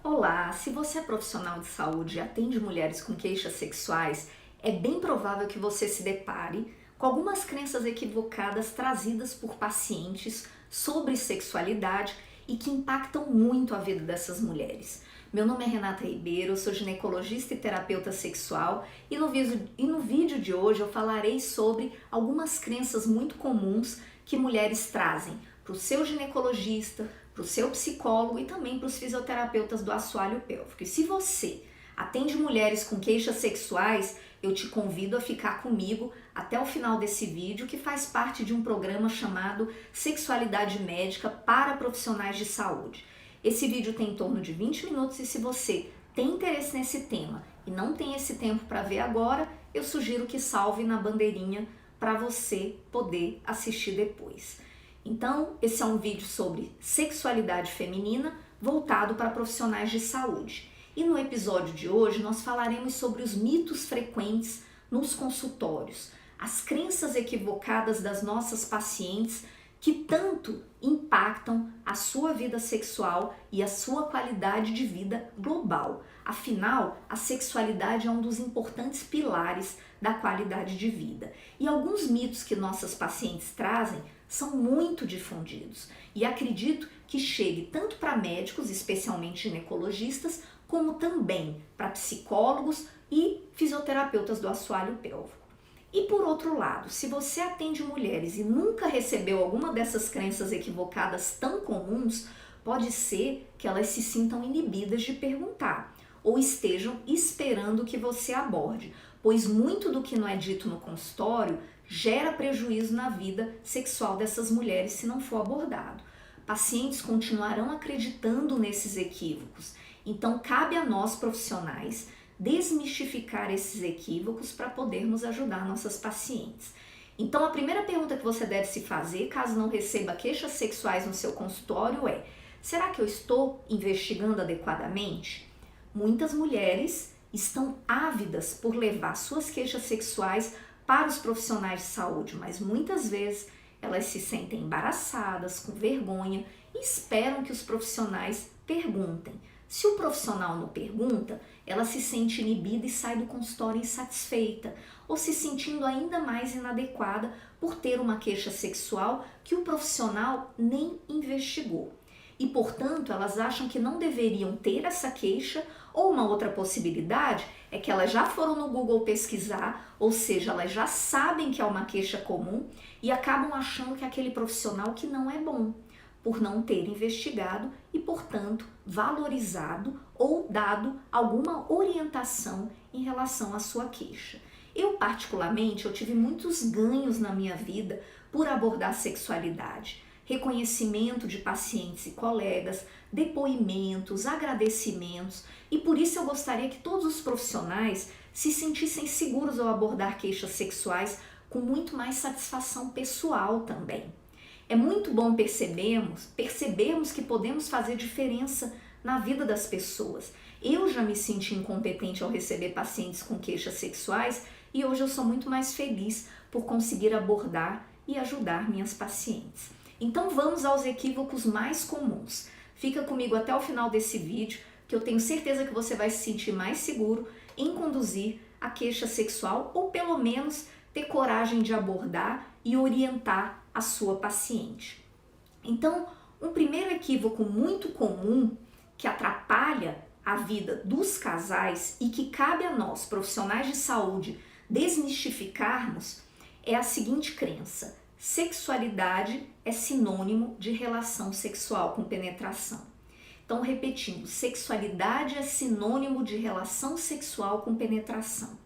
Olá, se você é profissional de saúde e atende mulheres com queixas sexuais, é bem provável que você se depare com algumas crenças equivocadas trazidas por pacientes sobre sexualidade e que impactam muito a vida dessas mulheres. Meu nome é Renata Ribeiro, eu sou ginecologista e terapeuta sexual e no vídeo de hoje eu falarei sobre algumas crenças muito comuns que mulheres trazem para o seu ginecologista, para o seu psicólogo e também para os fisioterapeutas do assoalho pélvico. E se você atende mulheres com queixas sexuais, eu te convido a ficar comigo até o final desse vídeo, que faz parte de um programa chamado Sexualidade Médica para Profissionais de Saúde. Esse vídeo tem em torno de 20 minutos e se você tem interesse nesse tema e não tem esse tempo para ver agora, eu sugiro que salve na bandeirinha para você poder assistir depois. Então, esse é um vídeo sobre sexualidade feminina voltado para profissionais de saúde. E no episódio de hoje nós falaremos sobre os mitos frequentes nos consultórios, as crenças equivocadas das nossas pacientes que tanto impactam a sua vida sexual e a sua qualidade de vida global. Afinal, a sexualidade é um dos importantes pilares da qualidade de vida. E alguns mitos que nossas pacientes trazem são muito difundidos e acredito que chegue tanto para médicos, especialmente ginecologistas, como também para psicólogos e fisioterapeutas do assoalho pélvico. E por outro lado, se você atende mulheres e nunca recebeu alguma dessas crenças equivocadas tão comuns, pode ser que elas se sintam inibidas de perguntar ou estejam esperando que você aborde, pois muito do que não é dito no consultório gera prejuízo na vida sexual dessas mulheres se não for abordado. Pacientes continuarão acreditando nesses equívocos, então cabe a nós profissionais desmistificar esses equívocos para podermos ajudar nossas pacientes. Então a primeira pergunta que você deve se fazer, caso não receba queixas sexuais no seu consultório é: será que eu estou investigando adequadamente? Muitas mulheres estão ávidas por levar suas queixas sexuais para os profissionais de saúde, mas muitas vezes elas se sentem embaraçadas, com vergonha e esperam que os profissionais perguntem. Se o profissional não pergunta, ela se sente inibida e sai do consultório insatisfeita, ou se sentindo ainda mais inadequada por ter uma queixa sexual que o profissional nem investigou. E, portanto, elas acham que não deveriam ter essa queixa, ou uma outra possibilidade é que elas já foram no Google pesquisar, ou seja, elas já sabem que é uma queixa comum e acabam achando que é aquele profissional que não é bom, por não ter investigado e, portanto, valorizado ou dado alguma orientação em relação à sua queixa. Eu, particularmente, eu tive muitos ganhos na minha vida por abordar sexualidade. Reconhecimento de pacientes e colegas, depoimentos, agradecimentos, e por isso eu gostaria que todos os profissionais se sentissem seguros ao abordar queixas sexuais com muito mais satisfação pessoal também. É muito bom percebermos que podemos fazer diferença na vida das pessoas. Eu já me senti incompetente ao receber pacientes com queixas sexuais e hoje eu sou muito mais feliz por conseguir abordar e ajudar minhas pacientes. Então vamos aos equívocos mais comuns. Fica comigo até o final desse vídeo, que eu tenho certeza que você vai se sentir mais seguro em conduzir a queixa sexual ou pelo menos ter coragem de abordar e orientar a sua paciente. Então, um primeiro equívoco muito comum que atrapalha a vida dos casais e que cabe a nós, profissionais de saúde, desmistificarmos é a seguinte crença: sexualidade é sinônimo de relação sexual com penetração. Então, repetindo, sexualidade é sinônimo de relação sexual com penetração.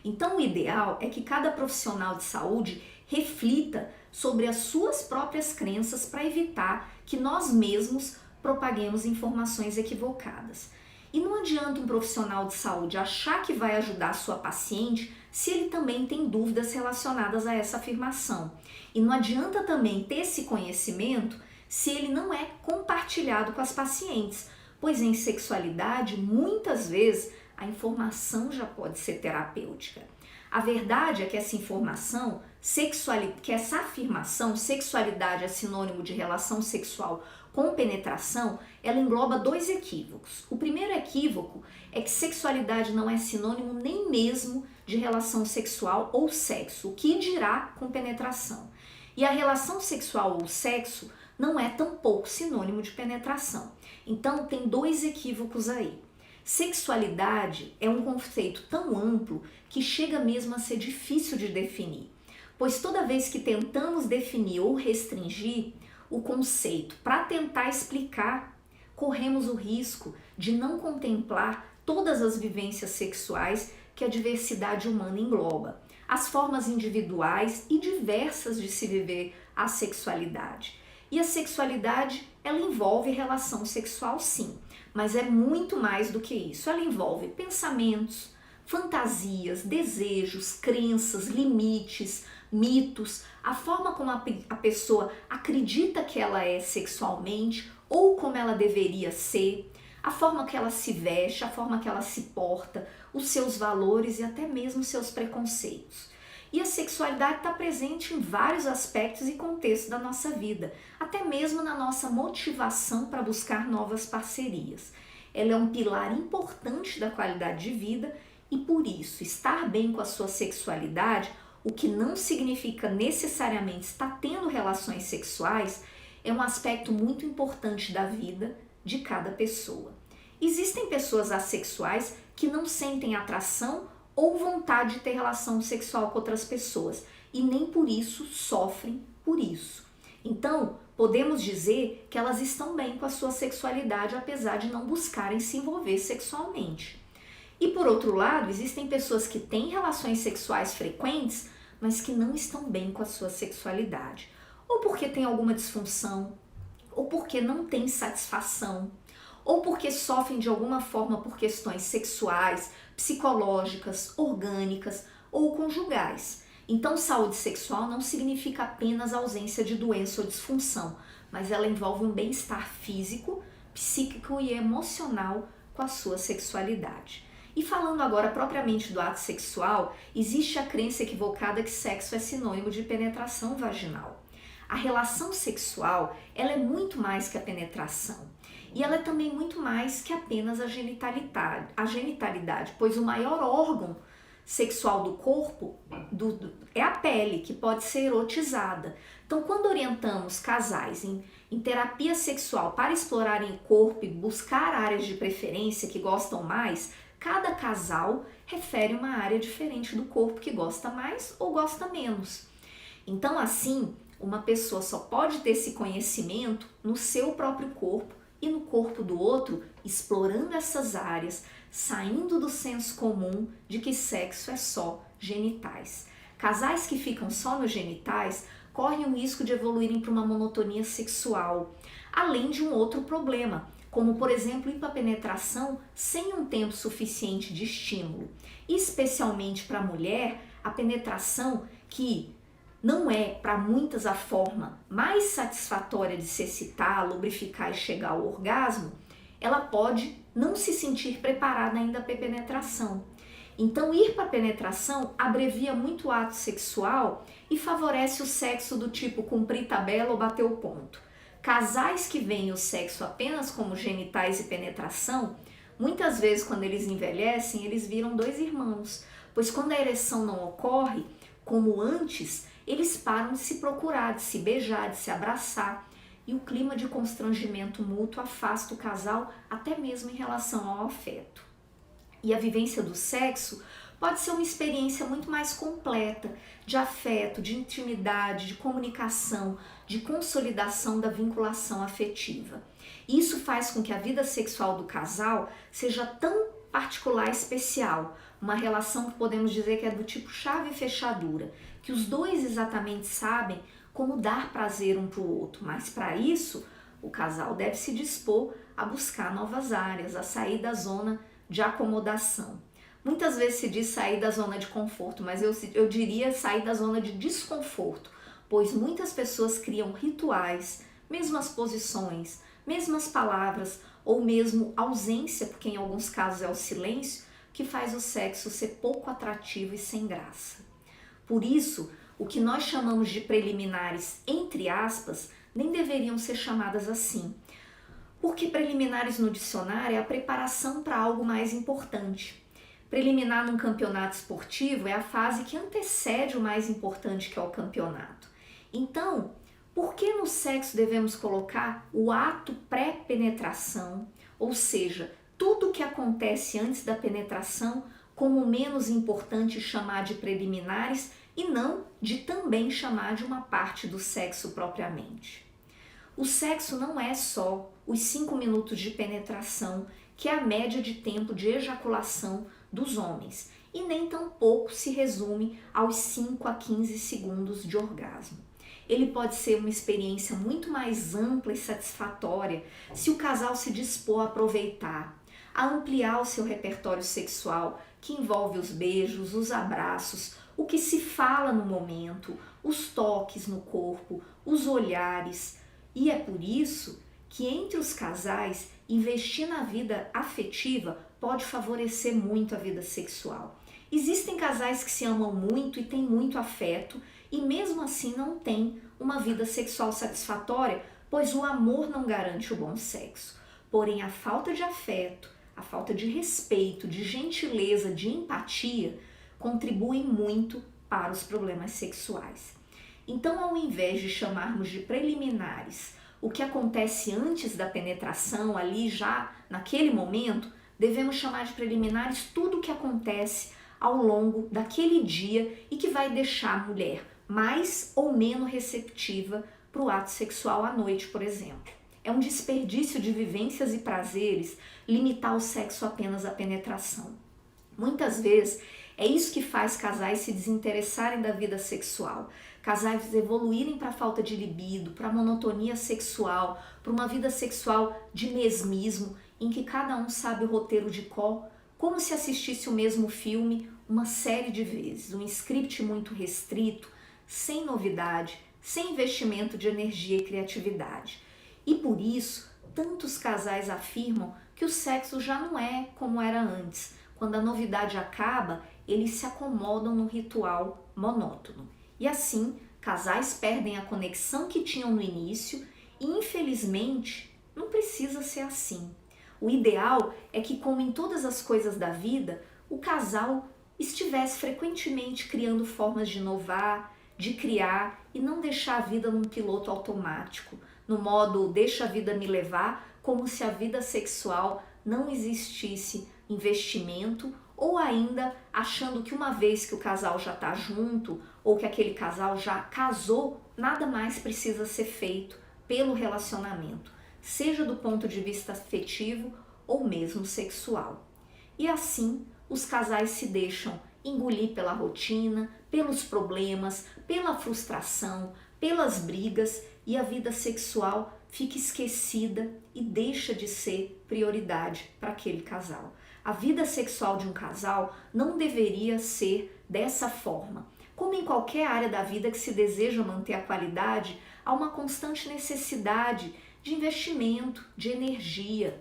Então, o ideal é que cada profissional de saúde reflita sobre as suas próprias crenças para evitar que nós mesmos propaguemos informações equivocadas. E não adianta um profissional de saúde achar que vai ajudar a sua paciente se ele também tem dúvidas relacionadas a essa afirmação. E não adianta também ter esse conhecimento se ele não é compartilhado com as pacientes, pois em sexualidade, muitas vezes, a informação já pode ser terapêutica. A verdade é que essa afirmação, sexualidade é sinônimo de relação sexual com penetração, ela engloba dois equívocos. O primeiro equívoco é que sexualidade não é sinônimo nem mesmo de relação sexual ou sexo, o que dirá com penetração. E a relação sexual ou sexo não é tampouco sinônimo de penetração. Então tem dois equívocos aí. Sexualidade é um conceito tão amplo que chega mesmo a ser difícil de definir, pois toda vez que tentamos definir ou restringir o conceito para tentar explicar, corremos o risco de não contemplar todas as vivências sexuais que a diversidade humana engloba, as formas individuais e diversas de se viver a sexualidade. E a sexualidade, ela envolve relação sexual sim, mas é muito mais do que isso. Ela envolve pensamentos, fantasias, desejos, crenças, limites, mitos, a forma como a pessoa acredita que ela é sexualmente ou como ela deveria ser, a forma que ela se veste, a forma que ela se porta, os seus valores e até mesmo seus preconceitos. E a sexualidade está presente em vários aspectos e contextos da nossa vida, até mesmo na nossa motivação para buscar novas parcerias. Ela é um pilar importante da qualidade de vida e por isso estar bem com a sua sexualidade, o que não significa necessariamente estar tendo relações sexuais, é um aspecto muito importante da vida de cada pessoa. Existem pessoas assexuais que não sentem atração ou vontade de ter relação sexual com outras pessoas e nem por isso sofrem por isso. Então, podemos dizer que elas estão bem com a sua sexualidade apesar de não buscarem se envolver sexualmente. E por outro lado, existem pessoas que têm relações sexuais frequentes, mas que não estão bem com a sua sexualidade, ou porque tem alguma disfunção, ou porque não tem satisfação, ou porque sofrem de alguma forma por questões sexuais, psicológicas, orgânicas ou conjugais. Então, saúde sexual não significa apenas ausência de doença ou disfunção, mas ela envolve um bem-estar físico, psíquico e emocional com a sua sexualidade. E falando agora propriamente do ato sexual, existe a crença equivocada que sexo é sinônimo de penetração vaginal. A relação sexual, ela é muito mais que a penetração. E ela é também muito mais que apenas a genitalidade, pois o maior órgão sexual do corpo é a pele, que pode ser erotizada. Então, quando orientamos casais em terapia sexual para explorarem o corpo e buscar áreas de preferência que gostam mais, cada casal refere uma área diferente do corpo que gosta mais ou gosta menos. Então, assim, uma pessoa só pode ter esse conhecimento no seu próprio corpo e no corpo do outro, explorando essas áreas, saindo do senso comum de que sexo é só genitais. Casais que ficam só nos genitais correm o risco de evoluírem para uma monotonia sexual, além de um outro problema, como por exemplo hiperpenetração sem um tempo suficiente de estímulo. E especialmente para a mulher, a penetração que não é para muitas a forma mais satisfatória de se excitar, lubrificar e chegar ao orgasmo, ela pode não se sentir preparada ainda para a penetração. Então, ir para a penetração abrevia muito o ato sexual e favorece o sexo do tipo cumprir tabela ou bater o ponto. Casais que veem o sexo apenas como genitais e penetração, muitas vezes quando eles envelhecem, eles viram dois irmãos, pois quando a ereção não ocorre, como antes, eles param de se procurar, de se beijar, de se abraçar, e o clima de constrangimento mútuo afasta o casal até mesmo em relação ao afeto. E a vivência do sexo pode ser uma experiência muito mais completa de afeto, de intimidade, de comunicação, de consolidação da vinculação afetiva. E isso faz com que a vida sexual do casal seja tão particular e especial, uma relação que podemos dizer que é do tipo chave e fechadura, que os dois exatamente sabem como dar prazer um para o outro, mas para isso o casal deve se dispor a buscar novas áreas, a sair da zona de acomodação. Muitas vezes se diz sair da zona de conforto, mas eu diria sair da zona de desconforto, pois muitas pessoas criam rituais, mesmas posições, mesmas palavras ou mesmo ausência, porque em alguns casos é o silêncio, que faz o sexo ser pouco atrativo e sem graça. Por isso, o que nós chamamos de preliminares, entre aspas, nem deveriam ser chamadas assim. Porque preliminares no dicionário é a preparação para algo mais importante. Preliminar num campeonato esportivo é a fase que antecede o mais importante, que é o campeonato. Então, por que no sexo devemos colocar o ato pré-penetração, ou seja, tudo o que acontece antes da penetração, como menos importante chamar de preliminares e não de também chamar de uma parte do sexo propriamente? O sexo não é só os 5 minutos de penetração, que é a média de tempo de ejaculação dos homens, e nem tampouco se resume aos 5 a 15 segundos de orgasmo. Ele pode ser uma experiência muito mais ampla e satisfatória se o casal se dispor a aproveitar, a ampliar o seu repertório sexual, que envolve os beijos, os abraços, o que se fala no momento, os toques no corpo, os olhares. E é por isso que entre os casais, investir na vida afetiva pode favorecer muito a vida sexual. Existem casais que se amam muito e têm muito afeto e mesmo assim não têm uma vida sexual satisfatória, pois o amor não garante o bom sexo. Porém, a falta de afeto, a falta de respeito, de gentileza, de empatia contribuem muito para os problemas sexuais. Então, ao invés de chamarmos de preliminares o que acontece antes da penetração, ali já naquele momento, devemos chamar de preliminares tudo o que acontece ao longo daquele dia e que vai deixar a mulher mais ou menos receptiva para o ato sexual à noite, por exemplo. É um desperdício de vivências e prazeres limitar o sexo apenas à penetração. Muitas vezes é isso que faz casais se desinteressarem da vida sexual, casais evoluírem para a falta de libido, para a monotonia sexual, para uma vida sexual de mesmismo, em que cada um sabe o roteiro de cor, como se assistisse o mesmo filme uma série de vezes, um script muito restrito, sem novidade, sem investimento de energia e criatividade. E por isso, tantos casais afirmam que o sexo já não é como era antes. Quando a novidade acaba, eles se acomodam no ritual monótono. E assim, casais perdem a conexão que tinham no início e, infelizmente, não precisa ser assim. O ideal é que, como em todas as coisas da vida, o casal estivesse frequentemente criando formas de inovar, de criar e não deixar a vida num piloto automático, no modo deixa a vida me levar, como se a vida sexual não existisse investimento, ou ainda achando que uma vez que o casal já está junto ou que aquele casal já casou, nada mais precisa ser feito pelo relacionamento, seja do ponto de vista afetivo ou mesmo sexual. E assim, os casais se deixam engolir pela rotina, pelos problemas, pela frustração, pelas brigas e a vida sexual fica esquecida e deixa de ser prioridade para aquele casal. A vida sexual de um casal não deveria ser dessa forma. Como em qualquer área da vida que se deseja manter a qualidade, há uma constante necessidade de investimento, de energia.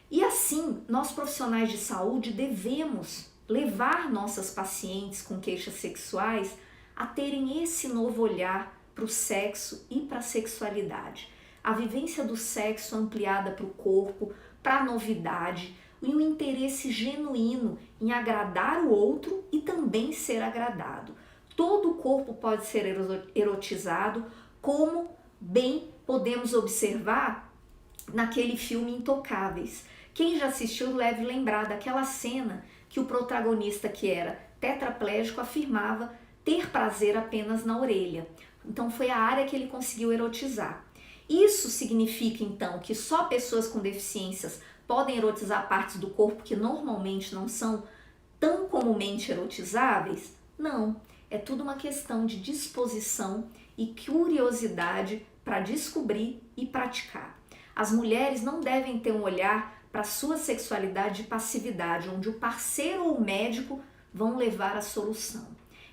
E assim, nós profissionais de saúde devemos levar nossas pacientes com queixas sexuais a terem esse novo olhar para o sexo e para a sexualidade. A vivência do sexo ampliada para o corpo, para a novidade, e um interesse genuíno em agradar o outro e também ser agradado. Todo o corpo pode ser erotizado, como bem podemos observar naquele filme Intocáveis. Quem já assistiu deve lembrar daquela cena que o protagonista, que era tetraplégico, afirmava ter prazer apenas na orelha. Então foi a área que ele conseguiu erotizar. Isso significa então que só pessoas com deficiências podem erotizar partes do corpo que normalmente não são tão comumente erotizáveis? Não, é tudo uma questão de disposição e curiosidade para descobrir e praticar. As mulheres não devem ter um olhar para a sua sexualidade de passividade, onde o parceiro ou o médico vão levar a solução.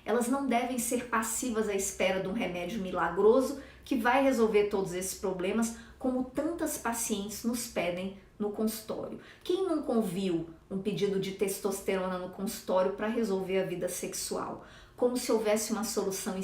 Elas não devem ser passivas à espera de um remédio milagroso que vai resolver todos esses problemas, como tantas pacientes nos pedem no consultório. Quem nunca ouviu um pedido de testosterona no consultório para resolver a vida sexual? como se houvesse uma solução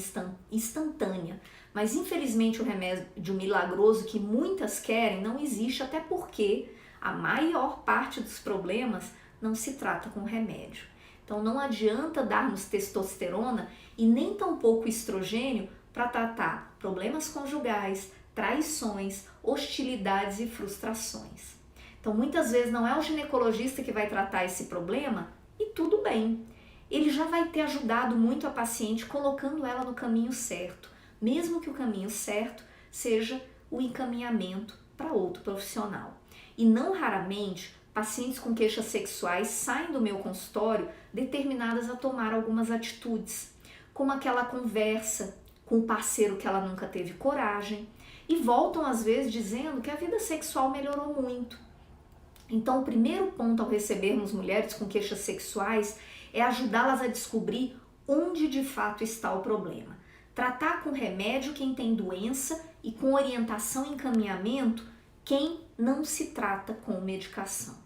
instantânea. Mas infelizmente o remédio milagroso que muitas querem não existe, até porque a maior parte dos problemas não se trata com remédio. Então não adianta darmos testosterona e nem tampouco estrogênio para tratar problemas conjugais, traições, hostilidades e frustrações. Então muitas vezes não é o ginecologista que vai tratar esse problema e tudo bem. Ele já vai ter ajudado muito a paciente colocando ela no caminho certo, mesmo que o caminho certo seja o encaminhamento para outro profissional. E não raramente, pacientes com queixas sexuais saem do meu consultório determinadas a tomar algumas atitudes, como aquela conversa com o parceiro que ela nunca teve coragem, e voltam às vezes dizendo que a vida sexual melhorou muito. Então o primeiro ponto ao recebermos mulheres com queixas sexuais é ajudá-las a descobrir onde de fato está o problema. Tratar com remédio quem tem doença e com orientação e encaminhamento quem não se trata com medicação.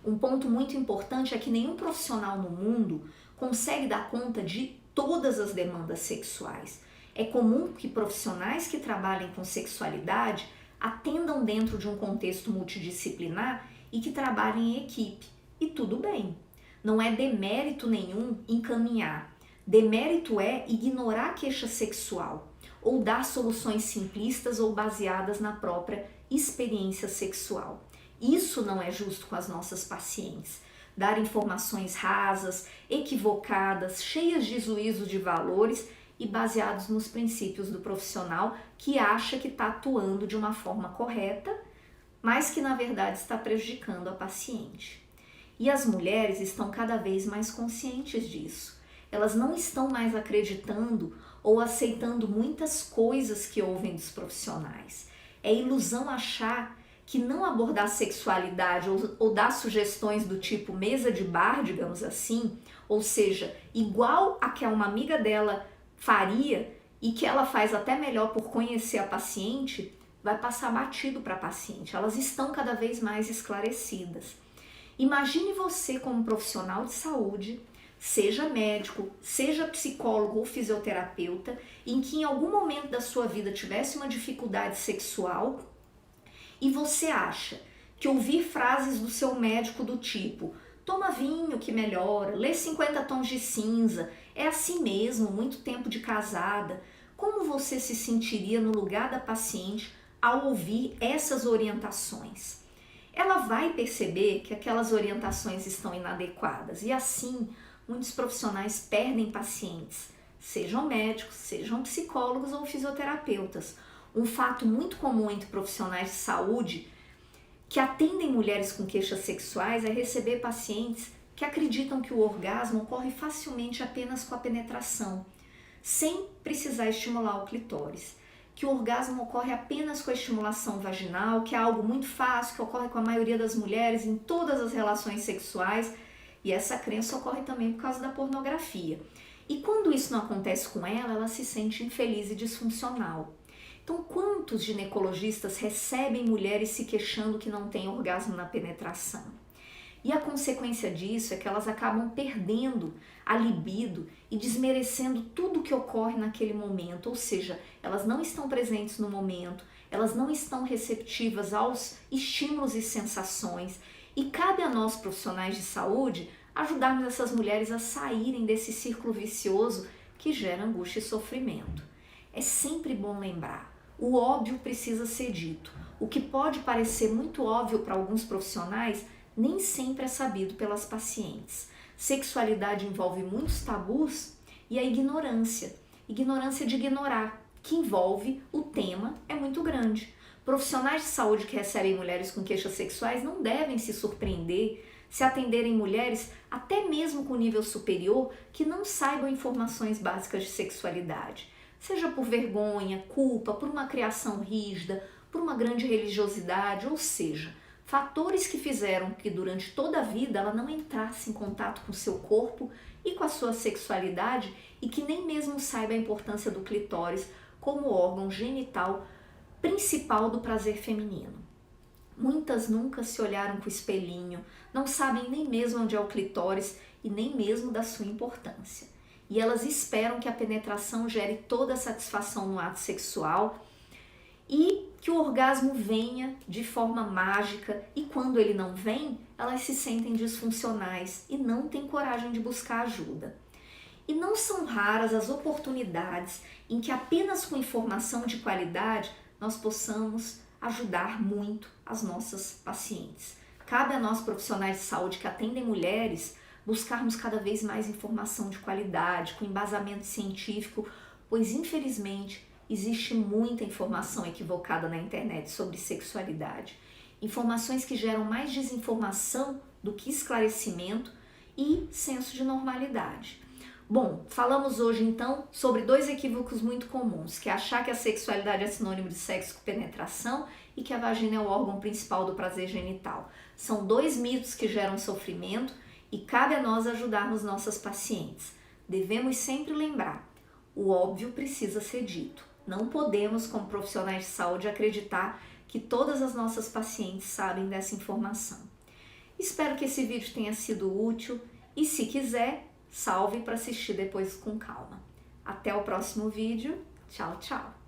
Um ponto muito importante é que nenhum profissional no mundo consegue dar conta de todas as demandas sexuais. É comum que profissionais que trabalhem com sexualidade atendam dentro de um contexto multidisciplinar e que trabalhem em equipe. E tudo bem. Não é demérito nenhum encaminhar. Demérito é ignorar a queixa sexual ou dar soluções simplistas ou baseadas na própria experiência sexual. Isso não é justo com as nossas pacientes. Dar informações rasas, equivocadas, cheias de juízo de valores e baseados nos princípios do profissional que acha que está atuando de uma forma correta, mas que na verdade está prejudicando a paciente. E as mulheres estão cada vez mais conscientes disso. Elas não estão mais acreditando ou aceitando muitas coisas que ouvem dos profissionais. É ilusão achar que não abordar sexualidade ou dar sugestões do tipo mesa de bar, digamos assim, ou seja, igual a que uma amiga dela faria e que ela faz até melhor por conhecer a paciente, vai passar batido para a paciente. Elas estão cada vez mais esclarecidas. Imagine você como profissional de saúde, seja médico, seja psicólogo ou fisioterapeuta, em que em algum momento da sua vida tivesse uma dificuldade sexual e você acha que ouvir frases do seu médico do tipo toma vinho que melhora, lê 50 tons de cinza, é assim mesmo, muito tempo de casada, como você se sentiria no lugar da paciente ao ouvir essas orientações? Ela vai perceber que aquelas orientações estão inadequadas e assim muitos profissionais perdem pacientes, sejam médicos, sejam psicólogos ou fisioterapeutas. Um fato muito comum entre profissionais de saúde que atendem mulheres com queixas sexuais é receber pacientes que acreditam que o orgasmo ocorre facilmente apenas com a penetração, sem precisar estimular o clitóris. Que o orgasmo ocorre apenas com a estimulação vaginal, que é algo muito fácil, que ocorre com a maioria das mulheres em todas as relações sexuais, e essa crença ocorre também por causa da pornografia. E quando isso não acontece com ela, ela se sente infeliz e disfuncional. Então, quantos ginecologistas recebem mulheres se queixando que não têm orgasmo na penetração? E a consequência disso é que elas acabam perdendo a libido e desmerecendo tudo o que ocorre naquele momento, ou seja, elas não estão presentes no momento, elas não estão receptivas aos estímulos e sensações, e cabe a nós profissionais de saúde ajudarmos essas mulheres a saírem desse círculo vicioso que gera angústia e sofrimento. É sempre bom lembrar, o óbvio precisa ser dito. O que pode parecer muito óbvio para alguns profissionais nem sempre é sabido pelas pacientes. Sexualidade envolve muitos tabus e a ignorância de ignorar, que envolve o tema, é muito grande. Profissionais de saúde que recebem mulheres com queixas sexuais não devem se surpreender se atenderem mulheres até mesmo com nível superior que não saibam informações básicas de sexualidade, seja por vergonha, culpa, por uma criação rígida, por uma grande religiosidade, ou seja, fatores que fizeram que durante toda a vida ela não entrasse em contato com o seu corpo e com a sua sexualidade e que nem mesmo saiba a importância do clitóris como órgão genital principal do prazer feminino. Muitas nunca se olharam com o espelhinho, não sabem nem mesmo onde é o clitóris e nem mesmo da sua importância. e elas esperam que a penetração gere toda a satisfação no ato sexual e que o orgasmo venha de forma mágica, e quando ele não vem, elas se sentem disfuncionais e não têm coragem de buscar ajuda. E não são raras as oportunidades em que apenas com informação de qualidade nós possamos ajudar muito as nossas pacientes. Cabe a nós, profissionais de saúde que atendem mulheres, buscarmos cada vez mais informação de qualidade, com embasamento científico, pois infelizmente existe muita informação equivocada na internet sobre sexualidade. Informações que geram mais desinformação do que esclarecimento e senso de normalidade. Bom, falamos hoje então sobre 2 equívocos muito comuns, que é achar que a sexualidade é sinônimo de sexo com penetração e que a vagina é o órgão principal do prazer genital. São 2 mitos que geram sofrimento e cabe a nós ajudarmos nossas pacientes. Devemos sempre lembrar, o óbvio precisa ser dito. Não podemos, como profissionais de saúde, acreditar que todas as nossas pacientes sabem dessa informação. Espero que esse vídeo tenha sido útil e, se quiser, salve para assistir depois com calma. Até o próximo vídeo. Tchau, tchau!